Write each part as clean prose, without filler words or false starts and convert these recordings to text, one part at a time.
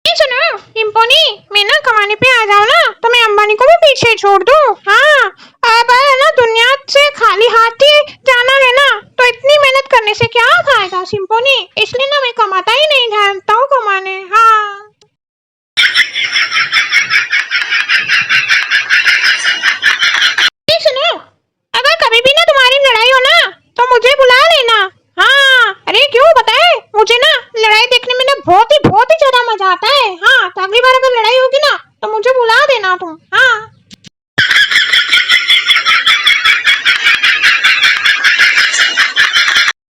ये सुनो पिंपोनी, मैं ना कमाने पे आ जाऊँ ना तो मैं अंबानी को भी पीछे छोड़ दूँ। हाँ, अब है ना दुनिया से खाली हाथ ही जाना है ना, तो इतनी मेहनत करने से क्या फायदा सिंपोनी, इसलिए ना मैं कमाता ही नहीं जानता हूँ कमाने। हाँ ये सुनो, अगर कभी भी ना तुम्हारी लड़ाई हो ना तो मुझे बुला लेना। हाँ अरे क्यों बताए, मुझे ना लड़ाई देखने में ना बहुत ही ज्यादा मजा आता है। हाँ तो अगली बार अगर लड़ाई होगी ना तो मुझे बुला देना तुम। हाँ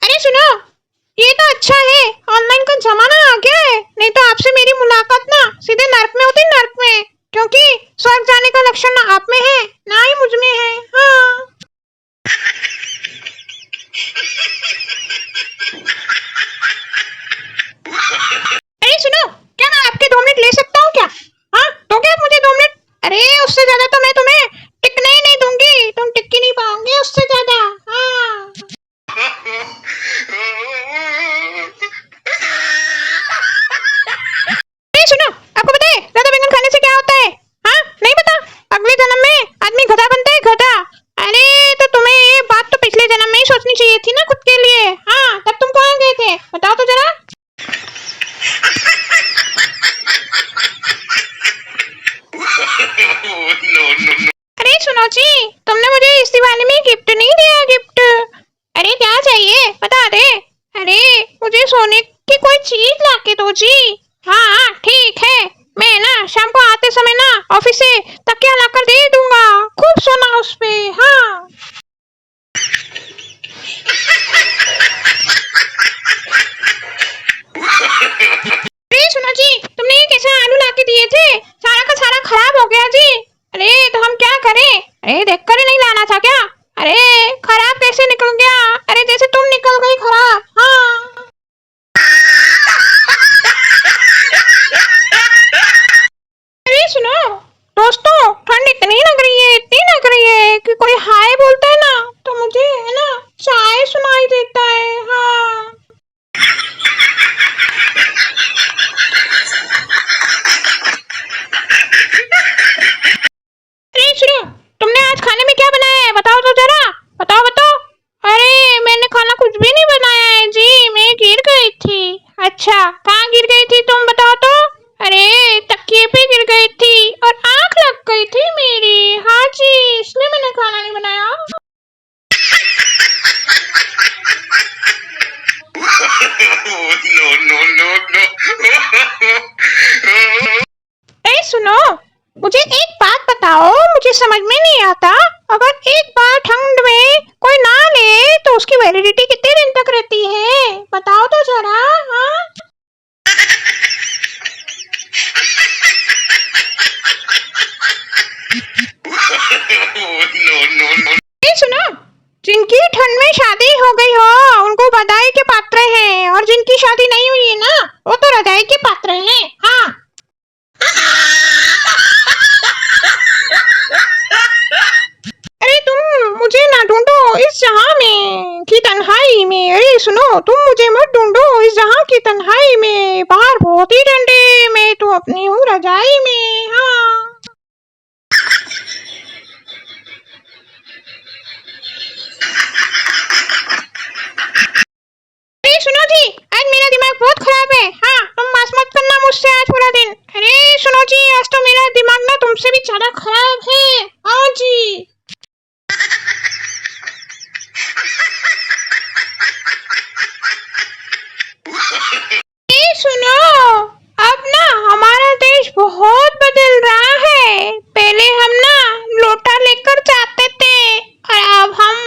अरे सुनो, ये तो अच्छा है ऑनलाइन का जमाना आ गया है, नहीं तो आपसे मेरी मुलाकात ना सीधे नर्क में होती, नर्क में, क्योंकि स्वर्ग जाने का लक्षण ना आप में है ना ही मुझ में है। हाँ अरे सुनो, क्या मैं आपके 2 मिनट ले सकता हूँ क्या? हाँ तो क्या आप मुझे 2 मिनट? अरे उससे ज्यादा तो मैं तुम्हें टिकने ही नहीं दूंगी, तुम टिक ही नहीं पाओगे उससे ज्यादा। हाँ अरे सुनो, आपको पता है ज्यादा बैंगन खाने से क्या होता है? हाँ नहीं पता, अगले जन्म में आदमी गधा बनता है, गधा। अरे तो तुम्हें ये बात तो पिछले जन्म में ही सोचनी चाहिए थी ना खुद के लिए। हाँ तब तुम कहाँ गए थे बताओ तो जरा। अरे सुनो जी, तुमने मुझे इस दिवाली में गिफ्ट नहीं दिया, गिफ्ट। अरे क्या चाहिए बता दे। अरे मुझे सोने की कोई चीज लाके दो जी। हाँ ठीक है, मैं ना शाम को आते समय ना ऑफिस से तकिया लाकर दे दूंगा, खूब सोना उस पे। हाँ अरे सुनो जी, तुमने ये कैसे आलू लाके दिए थे, सारा का सारा खराब हो गया जी। अरे तो हम क्या करें, अरे देखकर ही नहीं लाना था क्या? अरे खराब कैसे निकल गया, अरे जैसे तुम निकल गई खराब। हाँ अरे सुनो दोस्तों, ठंड इतनी लग रही है, इतनी लग रही है कि कोई हाय बोलता है ना तो मुझे है ना चाय सुनाई देता है। हाँ अरे सुनो, तुमने आज खाने में क्या बनाया है बताओ तो जरा, बताओ बताओ। अरे मैंने खाना कुछ भी नहीं बनाया है जी, मैं गिर गई थी। अच्छा कहाँ गिर गई थी तुम बताओ तो। अरे तकिए पे गिर गई थी और आंख लग गई थी मेरी। हाँ जी, इसलिए मैंने खाना नहीं बनाया। अरे सुनो, मुझे एक बात बताओ, मुझे समझ में नहीं आता, अगर एक बार ठंड में कोई ना ले तो उसकी वैलिडिटी कितने दिन तक रहती है बताओ तो जरा। हाँ अरे सुनो, जिनकी ठंड में शादी हो गई हो उनको बधाई के पात्र हैं, और जिनकी शादी नहीं हुई है ना वो तो रजाई के पात्र हैं। हाँ अरे तुम मुझे ना ढूंढो इस जहां में की तन्हाई में। अरे सुनो, तुम मुझे मत ढूंढो इस जहां की तन्हाई में, बाहर बहुत ही ठंड है, मैं तो अपनी हूँ रजाई में। हाँ अरे सुनो जी, आज मेरा दिमाग बहुत खराब है। हाँ तुम बात मत करना मुझसे आज पूरा दिन। अरे सुनो जी, आज तो मेरा दिमाग ना तुमसे भी ज्यादा खराब है। हाँ जी ये सुनो, अब ना हमारा देश बहुत बदल रहा है। पहले हम ना लोटा लेकर जाते थे और अब हम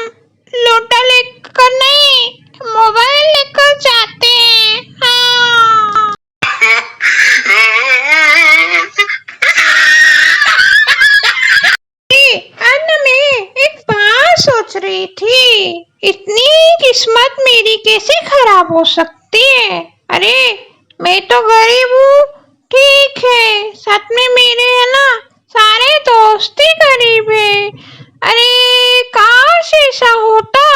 लोटा लेकर नहीं मोबाइल लेकर जाते हैं। हाँ आज ना मैं एक बात सोच रही थी, इतनी किस्मत मेरी कैसे खराब हो सकती है। अरे मैं तो गरीब हूँ ठीक है, साथ में मेरे है ना सारे दोस्त ही गरीब है। अरे काश ऐसा होता,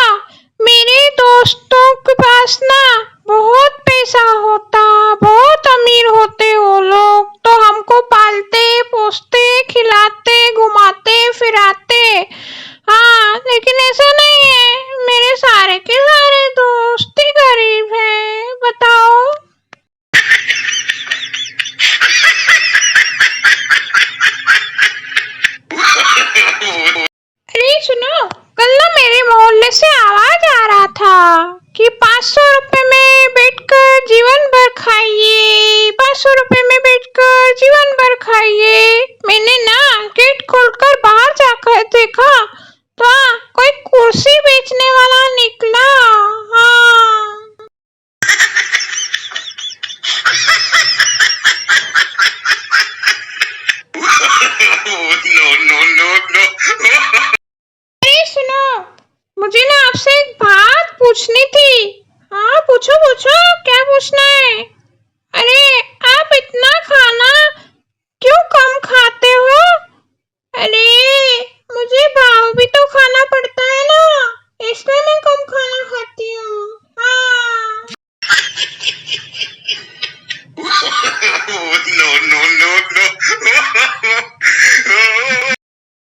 मेरे दोस्तों के पास ना बहुत पैसा होता, बहुत अमीर होते वो लोग। No, no, no, no.